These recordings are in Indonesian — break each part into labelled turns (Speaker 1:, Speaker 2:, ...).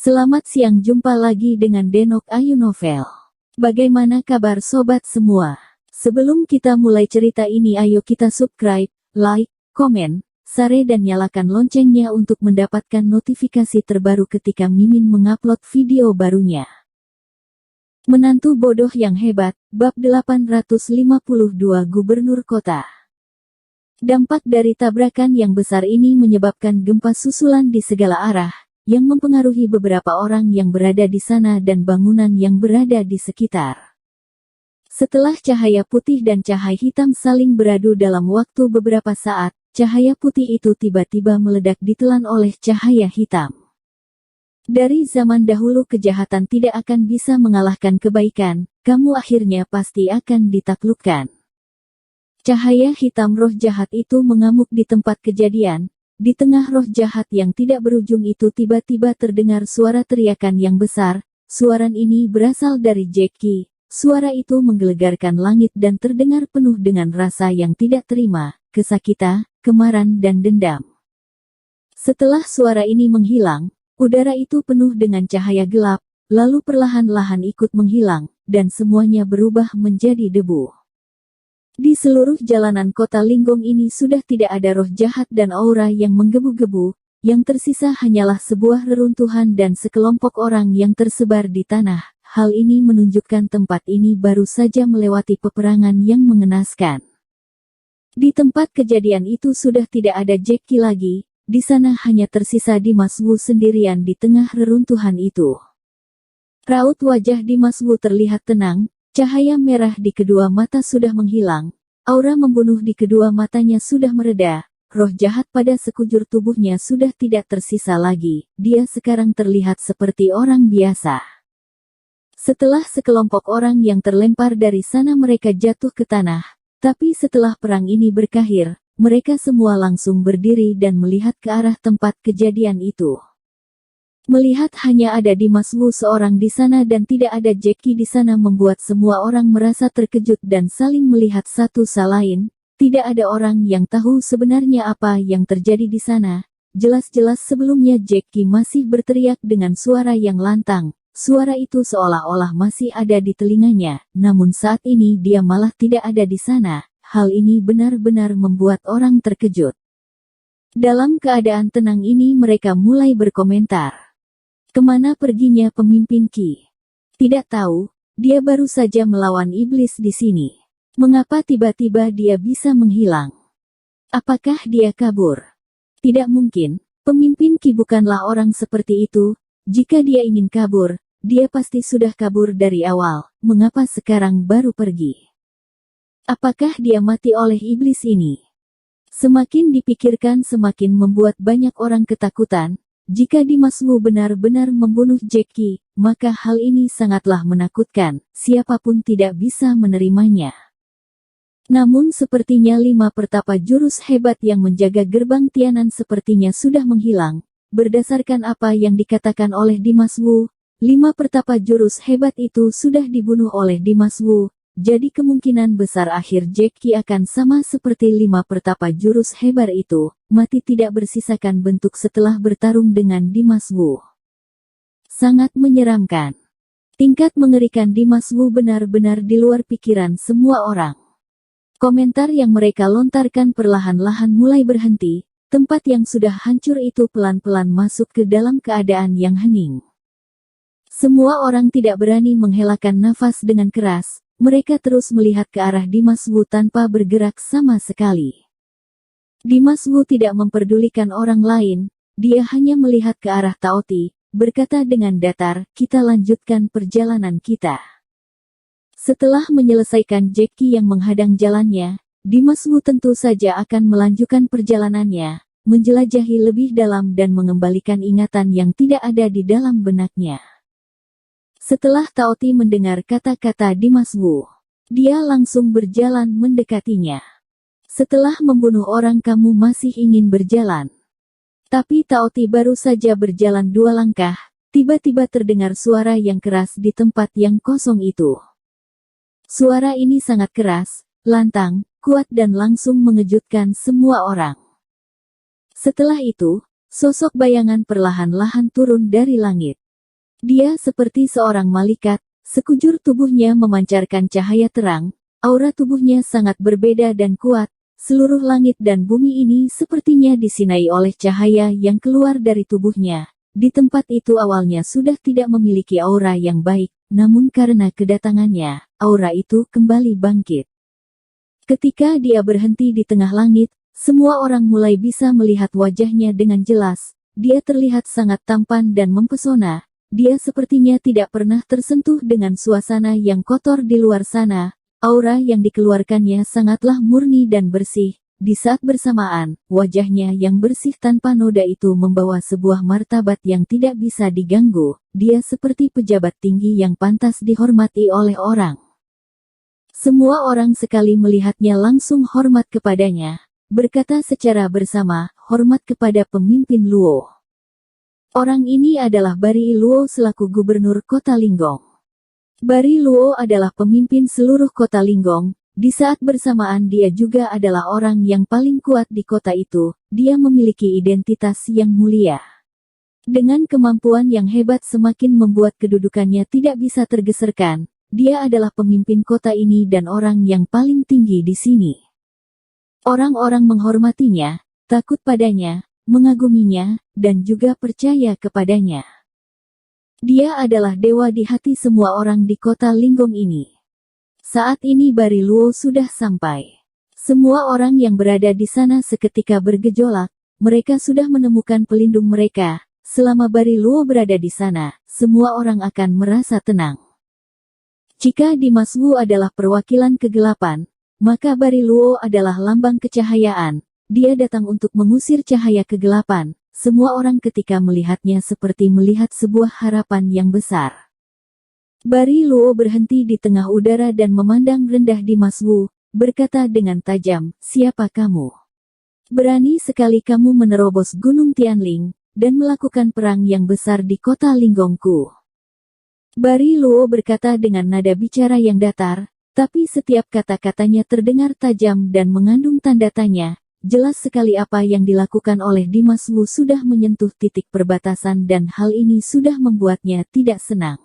Speaker 1: Selamat siang, jumpa lagi dengan Denok Ayu Novel. Bagaimana kabar sobat semua? Sebelum kita mulai cerita ini, ayo kita subscribe, like, komen, share dan nyalakan loncengnya untuk mendapatkan notifikasi terbaru ketika Mimin mengupload video barunya. Menantu bodoh yang hebat, bab 852 Gubernur Kota. Dampak dari tabrakan yang besar ini menyebabkan gempa susulan di segala arah, yang mempengaruhi beberapa orang yang berada di sana dan bangunan yang berada di sekitar. Setelah cahaya putih dan cahaya hitam saling beradu dalam waktu beberapa saat, cahaya putih itu tiba-tiba meledak ditelan oleh cahaya hitam. Dari zaman dahulu kejahatan tidak akan bisa mengalahkan kebaikan, kamu akhirnya pasti akan ditaklukkan. Cahaya hitam roh jahat itu mengamuk di tempat kejadian. Di tengah roh jahat yang tidak berujung itu tiba-tiba terdengar suara teriakan yang besar. Suara ini berasal dari Jackie. Suara itu menggelegarkan langit dan terdengar penuh dengan rasa yang tidak terima, kesakitan, kemarahan dan dendam. Setelah suara ini menghilang, udara itu penuh dengan cahaya gelap, lalu perlahan-lahan ikut menghilang, dan semuanya berubah menjadi debu. Di seluruh jalanan kota Linggong ini sudah tidak ada roh jahat dan aura yang menggebu-gebu, yang tersisa hanyalah sebuah reruntuhan dan sekelompok orang yang tersebar di tanah. Hal ini menunjukkan tempat ini baru saja melewati peperangan yang mengenaskan. Di tempat kejadian itu sudah tidak ada Jackie lagi, di sana hanya tersisa Dimas Wu sendirian di tengah reruntuhan itu. Raut wajah Dimas Wu terlihat tenang. Cahaya merah di kedua mata sudah menghilang, aura membunuh di kedua matanya sudah mereda, roh jahat pada sekujur tubuhnya sudah tidak tersisa lagi, dia sekarang terlihat seperti orang biasa. Setelah sekelompok orang yang terlempar dari sana mereka jatuh ke tanah, tapi setelah perang ini berakhir, mereka semua langsung berdiri dan melihat ke arah tempat kejadian itu. Melihat hanya ada Dimas Wu seorang di sana dan tidak ada Jackie di sana membuat semua orang merasa terkejut dan saling melihat satu sama lain. Tidak ada orang yang tahu sebenarnya apa yang terjadi di sana. Jelas-jelas sebelumnya Jackie masih berteriak dengan suara yang lantang. Suara itu seolah-olah masih ada di telinganya, namun saat ini dia malah tidak ada di sana. Hal ini benar-benar membuat orang terkejut. Dalam keadaan tenang ini mereka mulai berkomentar. Kemana perginya pemimpin Qi? Tidak tahu, dia baru saja melawan iblis di sini. Mengapa tiba-tiba dia bisa menghilang? Apakah dia kabur? Tidak mungkin, pemimpin Qi bukanlah orang seperti itu. Jika dia ingin kabur, dia pasti sudah kabur dari awal. Mengapa sekarang baru pergi? Apakah dia mati oleh iblis ini? Semakin dipikirkan semakin membuat banyak orang ketakutan. Jika Dimas Wu benar-benar membunuh Jackie, maka hal ini sangatlah menakutkan, siapapun tidak bisa menerimanya. Namun sepertinya 5 pertapa jurus hebat yang menjaga gerbang Tianan sepertinya sudah menghilang. Berdasarkan apa yang dikatakan oleh Dimas Wu, 5 pertapa jurus hebat itu sudah dibunuh oleh Dimas Wu. Jadi kemungkinan besar akhir Jackie akan sama seperti 5 pertapa jurus hebat itu, mati tidak bersisakan bentuk setelah bertarung dengan Dimas Wu. Sangat menyeramkan. Tingkat mengerikan Dimas Wu benar-benar di luar pikiran semua orang. Komentar yang mereka lontarkan perlahan-lahan mulai berhenti, tempat yang sudah hancur itu pelan-pelan masuk ke dalam keadaan yang hening. Semua orang tidak berani menghelakan nafas dengan keras. Mereka terus melihat ke arah Dimas Wu tanpa bergerak sama sekali. Dimas Wu tidak memperdulikan orang lain, dia hanya melihat ke arah Taoti, berkata dengan datar, kita lanjutkan perjalanan kita. Setelah menyelesaikan Jackie yang menghadang jalannya, Dimas Wu tentu saja akan melanjutkan perjalanannya, menjelajahi lebih dalam dan mengembalikan ingatan yang tidak ada di dalam benaknya. Setelah Taoti mendengar kata-kata Dimas Wu, dia langsung berjalan mendekatinya. Setelah membunuh orang kamu masih ingin berjalan. Tapi Taoti baru saja berjalan 2 langkah, tiba-tiba terdengar suara yang keras di tempat yang kosong itu. Suara ini sangat keras, lantang, kuat dan langsung mengejutkan semua orang. Setelah itu, sosok bayangan perlahan-lahan turun dari langit. Dia seperti seorang malaikat, sekujur tubuhnya memancarkan cahaya terang, aura tubuhnya sangat berbeda dan kuat, seluruh langit dan bumi ini sepertinya disinai oleh cahaya yang keluar dari tubuhnya. Di tempat itu awalnya sudah tidak memiliki aura yang baik, namun karena kedatangannya, aura itu kembali bangkit. Ketika dia berhenti di tengah langit, semua orang mulai bisa melihat wajahnya dengan jelas. Dia terlihat sangat tampan dan mempesona. Dia sepertinya tidak pernah tersentuh dengan suasana yang kotor di luar sana. Aura yang dikeluarkannya sangatlah murni dan bersih. Di saat bersamaan, wajahnya yang bersih tanpa noda itu membawa sebuah martabat yang tidak bisa diganggu. Dia seperti pejabat tinggi yang pantas dihormati oleh orang. Semua orang sekali melihatnya langsung hormat kepadanya, berkata secara bersama, hormat kepada pemimpin Luo. Orang ini adalah Bari Luo selaku gubernur kota Linggong. Bari Luo adalah pemimpin seluruh kota Linggong. Di saat bersamaan dia juga adalah orang yang paling kuat di kota itu. Dia memiliki identitas yang mulia. Dengan kemampuan yang hebat semakin membuat kedudukannya tidak bisa tergeserkan. Dia adalah pemimpin kota ini dan orang yang paling tinggi di sini. Orang-orang menghormatinya, takut padanya, mengaguminya, dan juga percaya kepadanya. Dia adalah dewa di hati semua orang di kota Linggong ini. Saat ini Bari Luo sudah sampai. Semua orang yang berada di sana seketika bergejolak, mereka sudah menemukan pelindung mereka. Selama Bari Luo berada di sana, semua orang akan merasa tenang. Jika Dimas Wu adalah perwakilan kegelapan, maka Bari Luo adalah lambang kecahayaan. Dia datang untuk mengusir cahaya kegelapan. Semua orang ketika melihatnya seperti melihat sebuah harapan yang besar. Bari Luo berhenti di tengah udara dan memandang rendah Dimas Wu, berkata dengan tajam, siapa kamu? Berani sekali kamu menerobos Gunung Tianling, dan melakukan perang yang besar di kota Linggongku. Bari Luo berkata dengan nada bicara yang datar, tapi setiap kata-katanya terdengar tajam dan mengandung tanda tanya. Jelas sekali apa yang dilakukan oleh Dimas Wu sudah menyentuh titik perbatasan dan hal ini sudah membuatnya tidak senang.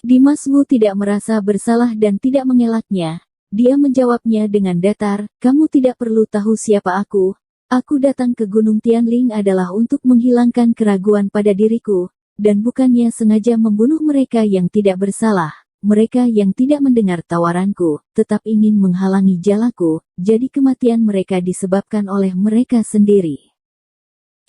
Speaker 1: Dimas Wu tidak merasa bersalah dan tidak mengelaknya. Dia menjawabnya dengan datar, kamu tidak perlu tahu siapa aku. Aku datang ke Gunung Tianling adalah untuk menghilangkan keraguan pada diriku, dan bukannya sengaja membunuh mereka yang tidak bersalah. Mereka yang tidak mendengar tawaranku, tetap ingin menghalangi jalanku, jadi kematian mereka disebabkan oleh mereka sendiri.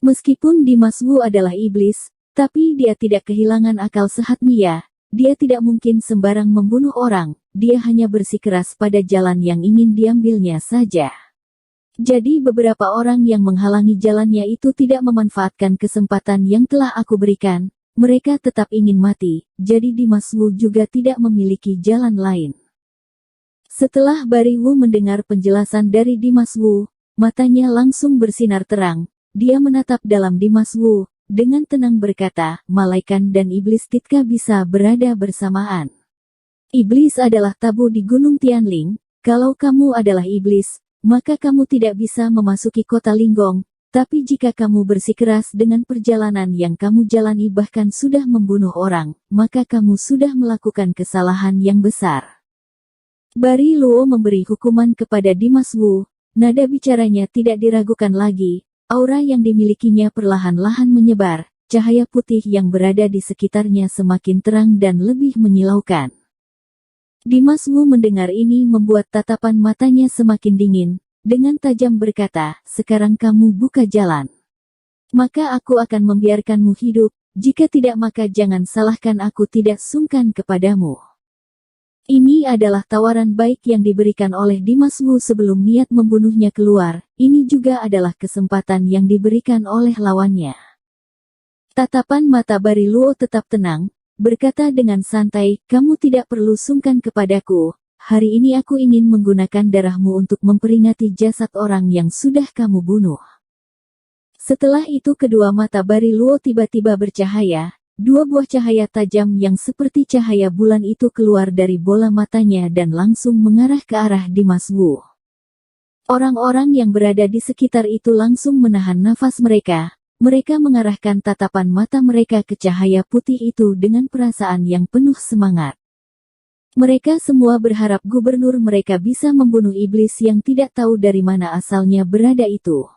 Speaker 1: Meskipun Dimas Wu adalah iblis, tapi dia tidak kehilangan akal sehat Mia. Dia tidak mungkin sembarang membunuh orang, dia hanya bersikeras pada jalan yang ingin diambilnya saja. Jadi beberapa orang yang menghalangi jalannya itu tidak memanfaatkan kesempatan yang telah aku berikan. Mereka tetap ingin mati, jadi Dimas Wu juga tidak memiliki jalan lain. Setelah Bari Wu mendengar penjelasan dari Dimas Wu, matanya langsung bersinar terang. Dia menatap dalam Dimas Wu, dengan tenang berkata, malaikat dan iblis Titka bisa berada bersamaan. Iblis adalah tabu di Gunung Tianling. Kalau kamu adalah iblis, maka kamu tidak bisa memasuki kota Linggong. Tapi jika kamu bersikeras dengan perjalanan yang kamu jalani bahkan sudah membunuh orang, maka kamu sudah melakukan kesalahan yang besar. Bari Luo memberi hukuman kepada Dimas Wu. Nada bicaranya tidak diragukan lagi. Aura yang dimilikinya perlahan-lahan menyebar, cahaya putih yang berada di sekitarnya semakin terang dan lebih menyilaukan. Dimas Wu mendengar ini membuat tatapan matanya semakin dingin, dengan tajam berkata, sekarang kamu buka jalan. Maka aku akan membiarkanmu hidup, jika tidak maka jangan salahkan aku tidak sungkan kepadamu. Ini adalah tawaran baik yang diberikan oleh Dimas Wu sebelum niat membunuhnya keluar. Ini juga adalah kesempatan yang diberikan oleh lawannya. Tatapan mata Bari Luo tetap tenang, berkata dengan santai, kamu tidak perlu sungkan kepadaku. Hari ini aku ingin menggunakan darahmu untuk memperingati jasad orang yang sudah kamu bunuh. Setelah itu kedua mata Bari Luo tiba-tiba bercahaya. Dua buah cahaya tajam yang seperti cahaya bulan itu keluar dari bola matanya dan langsung mengarah ke arah Dimas Wu. Orang-orang yang berada di sekitar itu langsung menahan nafas mereka. Mereka mengarahkan tatapan mata mereka ke cahaya putih itu dengan perasaan yang penuh semangat. Mereka semua berharap gubernur mereka bisa membunuh iblis yang tidak tahu dari mana asalnya berada itu.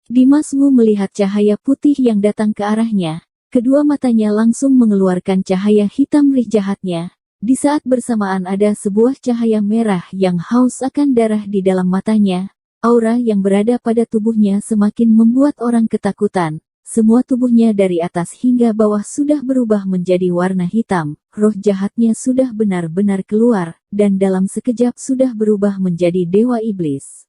Speaker 1: Dimas Wu melihat cahaya putih yang datang ke arahnya. Kedua matanya langsung mengeluarkan cahaya hitam rih jahatnya. Di saat bersamaan ada sebuah cahaya merah yang haus akan darah di dalam matanya. Aura yang berada pada tubuhnya semakin membuat orang ketakutan. Semua tubuhnya dari atas hingga bawah sudah berubah menjadi warna hitam. Roh jahatnya sudah benar-benar keluar, dan dalam sekejap sudah berubah menjadi dewa iblis.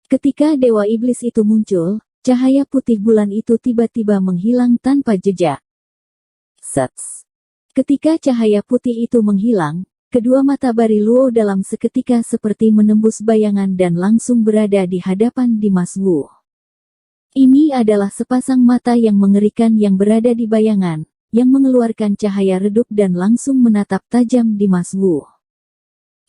Speaker 1: Ketika dewa iblis itu muncul, cahaya putih bulan itu tiba-tiba menghilang tanpa jejak. Sets. Ketika cahaya putih itu menghilang, kedua mata Bariluo dalam seketika seperti menembus bayangan dan langsung berada di hadapan Dimas Wu. Ini adalah sepasang mata yang mengerikan yang berada di bayangan, yang mengeluarkan cahaya redup dan langsung menatap tajam Dimas Wu.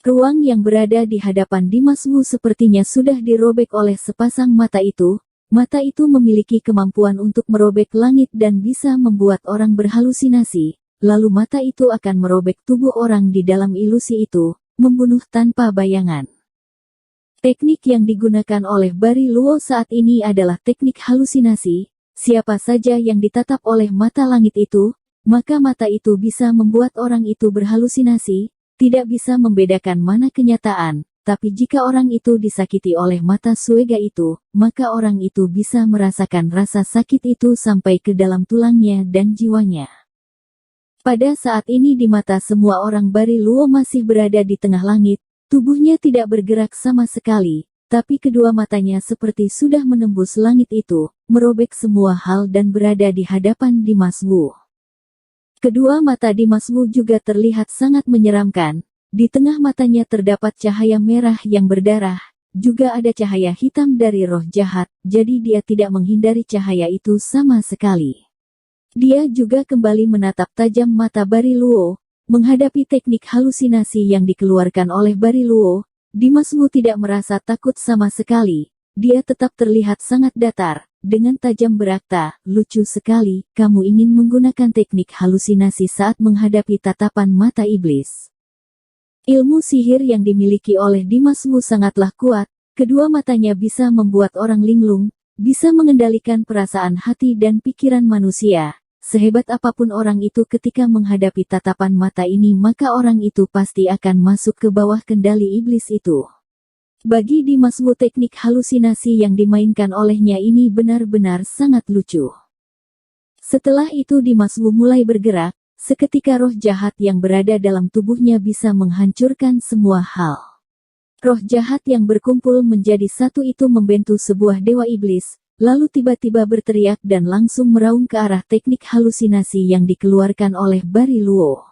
Speaker 1: Ruang yang berada di hadapan Dimas Wu sepertinya sudah dirobek oleh sepasang mata itu. Mata itu memiliki kemampuan untuk merobek langit dan bisa membuat orang berhalusinasi. Lalu mata itu akan merobek tubuh orang di dalam ilusi itu, membunuh tanpa bayangan. Teknik yang digunakan oleh Bariluo saat ini adalah teknik halusinasi. Siapa saja yang ditatap oleh mata langit itu, maka mata itu bisa membuat orang itu berhalusinasi, tidak bisa membedakan mana kenyataan. Tapi jika orang itu disakiti oleh mata Suega itu, maka orang itu bisa merasakan rasa sakit itu sampai ke dalam tulangnya dan jiwanya. Pada saat ini di mata semua orang Bariluo masih berada di tengah langit, tubuhnya tidak bergerak sama sekali, tapi kedua matanya seperti sudah menembus langit itu, merobek semua hal dan berada di hadapan Dimas Wu. Kedua mata Dimas Wu juga terlihat sangat menyeramkan, di tengah matanya terdapat cahaya merah yang berdarah, juga ada cahaya hitam dari roh jahat, jadi dia tidak menghindari cahaya itu sama sekali. Dia juga kembali menatap tajam mata Bariluo. Menghadapi teknik halusinasi yang dikeluarkan oleh Bariluo, Dimas Wu tidak merasa takut sama sekali. Dia tetap terlihat sangat datar. Dengan tajam berkata, lucu sekali, kamu ingin menggunakan teknik halusinasi saat menghadapi tatapan mata iblis. Ilmu sihir yang dimiliki oleh Dimas Wu sangatlah kuat. Kedua matanya bisa membuat orang linglung, bisa mengendalikan perasaan hati dan pikiran manusia. Sehebat apapun orang itu ketika menghadapi tatapan mata ini maka orang itu pasti akan masuk ke bawah kendali iblis itu. Bagi Dimas Wu teknik halusinasi yang dimainkan olehnya ini benar-benar sangat lucu. Setelah itu Dimas Wu mulai bergerak, seketika roh jahat yang berada dalam tubuhnya bisa menghancurkan semua hal. Roh jahat yang berkumpul menjadi satu itu membentuk sebuah dewa iblis, lalu tiba-tiba berteriak dan langsung meraung ke arah teknik halusinasi yang dikeluarkan oleh Bariluo.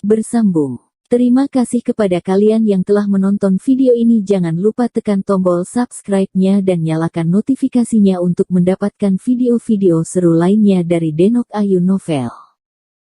Speaker 1: Bersambung. Terima kasih kepada kalian yang telah menonton video ini. Jangan lupa tekan tombol subscribe-nya dan nyalakan notifikasinya untuk mendapatkan video-video seru lainnya dari Denok Ayu Novel.